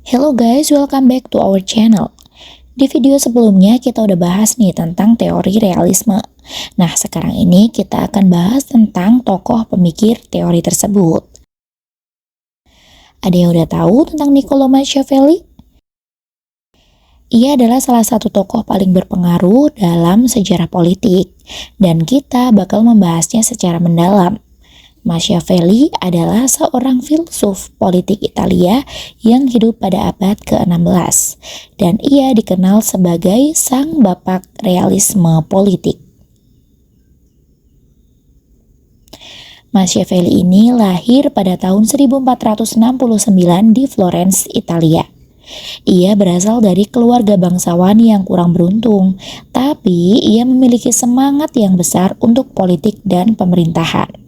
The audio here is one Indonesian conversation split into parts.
Hello guys, welcome back to our channel. Di video sebelumnya kita udah bahas nih tentang teori realisme. Nah, sekarang ini kita akan bahas tentang tokoh pemikir teori tersebut. Ada yang udah tahu tentang Niccolo Machiavelli? Ia adalah salah satu tokoh paling berpengaruh dalam sejarah politik, dan kita bakal membahasnya secara mendalam. Machiavelli adalah seorang filsuf politik Italia yang hidup pada abad ke-16 dan ia dikenal sebagai sang bapak realisme politik. Machiavelli ini lahir pada tahun 1469 di Florence, Italia. Ia berasal dari keluarga bangsawan yang kurang beruntung, tapi ia memiliki semangat yang besar untuk politik dan pemerintahan.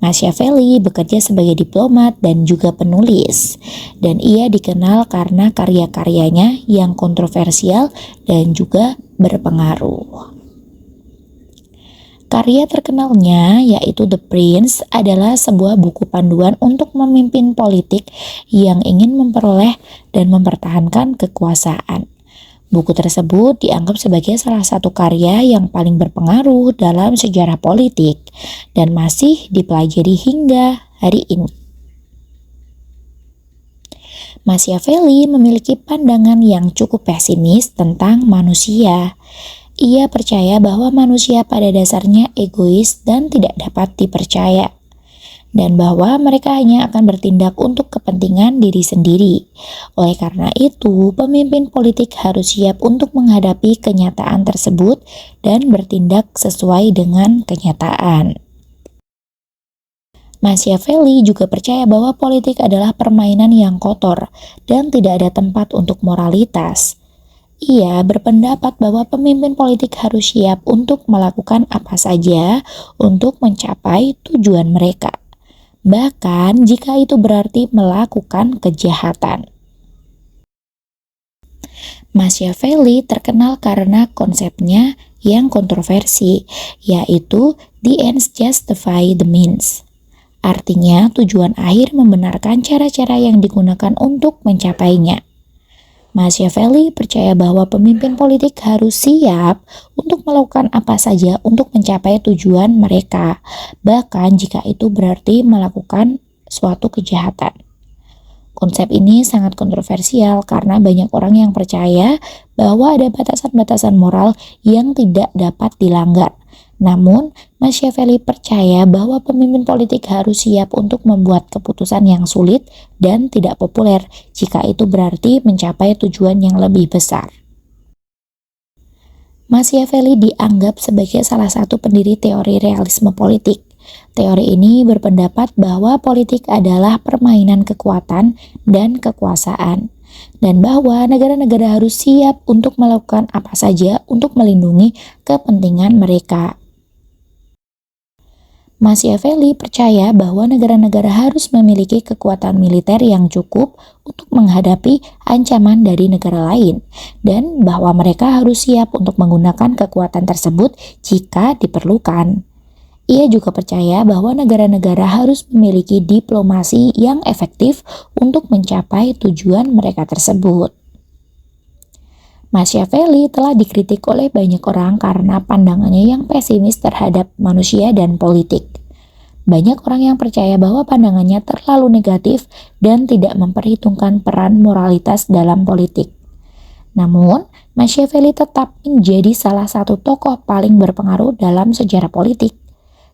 Machiavelli bekerja sebagai diplomat dan juga penulis, dan ia dikenal karena karya-karyanya yang kontroversial dan juga berpengaruh. Karya terkenalnya yaitu The Prince adalah sebuah buku panduan untuk memimpin politik yang ingin memperoleh dan mempertahankan kekuasaan. Buku tersebut dianggap sebagai salah satu karya yang paling berpengaruh dalam sejarah politik dan masih dipelajari hingga hari ini. Machiavelli memiliki pandangan yang cukup pesimis tentang manusia. Ia percaya bahwa manusia pada dasarnya egois dan tidak dapat dipercaya, dan bahwa mereka hanya akan bertindak untuk kepentingan diri sendiri. Oleh karena itu, pemimpin politik harus siap untuk menghadapi kenyataan tersebut dan bertindak sesuai dengan kenyataan. Machiavelli juga percaya bahwa politik adalah permainan yang kotor dan tidak ada tempat untuk moralitas. Ia berpendapat bahwa pemimpin politik harus siap untuk melakukan apa saja untuk mencapai tujuan mereka, bahkan jika itu berarti melakukan kejahatan. Machiavelli terkenal karena konsepnya yang kontroversi, yaitu the ends justify the means. Artinya, tujuan akhir membenarkan cara-cara yang digunakan untuk mencapainya. Machiavelli percaya bahwa pemimpin politik harus siap untuk melakukan apa saja untuk mencapai tujuan mereka, bahkan jika itu berarti melakukan suatu kejahatan. Konsep ini sangat kontroversial karena banyak orang yang percaya bahwa ada batasan-batasan moral yang tidak dapat dilanggar. Namun, Machiavelli percaya bahwa pemimpin politik harus siap untuk membuat keputusan yang sulit dan tidak populer jika itu berarti mencapai tujuan yang lebih besar. Machiavelli dianggap sebagai salah satu pendiri teori realisme politik. Teori ini berpendapat bahwa politik adalah permainan kekuatan dan kekuasaan, dan bahwa negara-negara harus siap untuk melakukan apa saja untuk melindungi kepentingan mereka. Machiavelli percaya bahwa negara-negara harus memiliki kekuatan militer yang cukup untuk menghadapi ancaman dari negara lain, dan bahwa mereka harus siap untuk menggunakan kekuatan tersebut jika diperlukan. Ia juga percaya bahwa negara-negara harus memiliki diplomasi yang efektif untuk mencapai tujuan mereka tersebut. Machiavelli telah dikritik oleh banyak orang karena pandangannya yang pesimis terhadap manusia dan politik. Banyak orang yang percaya bahwa pandangannya terlalu negatif dan tidak memperhitungkan peran moralitas dalam politik. Namun, Machiavelli tetap menjadi salah satu tokoh paling berpengaruh dalam sejarah politik,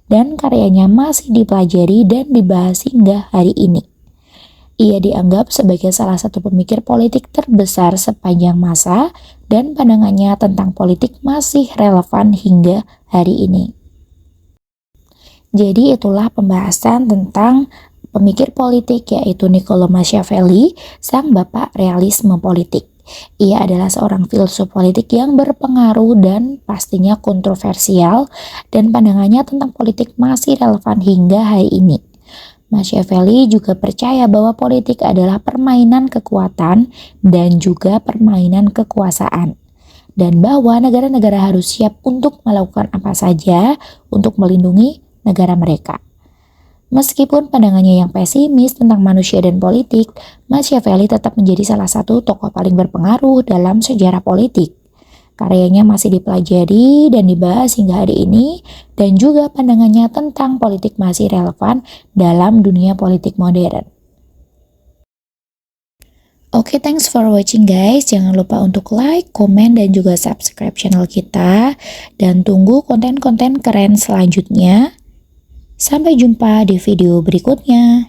dan karyanya masih dipelajari dan dibahas hingga hari ini. Ia dianggap sebagai salah satu pemikir politik terbesar sepanjang masa dan pandangannya tentang politik masih relevan hingga hari ini. Jadi itulah pembahasan tentang pemikir politik yaitu Niccolo Machiavelli, sang bapak realisme politik. Ia adalah seorang filsuf politik yang berpengaruh dan pastinya kontroversial, dan pandangannya tentang politik masih relevan hingga hari ini. Machiavelli juga percaya bahwa politik adalah permainan kekuatan dan juga permainan kekuasaan, dan bahwa negara-negara harus siap untuk melakukan apa saja untuk melindungi negara mereka. Meskipun pandangannya yang pesimis tentang manusia dan politik, Machiavelli tetap menjadi salah satu tokoh paling berpengaruh dalam sejarah politik. Karyanya masih dipelajari dan dibahas hingga hari ini, dan juga pandangannya tentang politik masih relevan dalam dunia politik modern. Oke, thanks for watching guys. Jangan lupa untuk like, komen, dan juga subscribe channel kita. Dan tunggu konten-konten keren selanjutnya. Sampai jumpa di video berikutnya.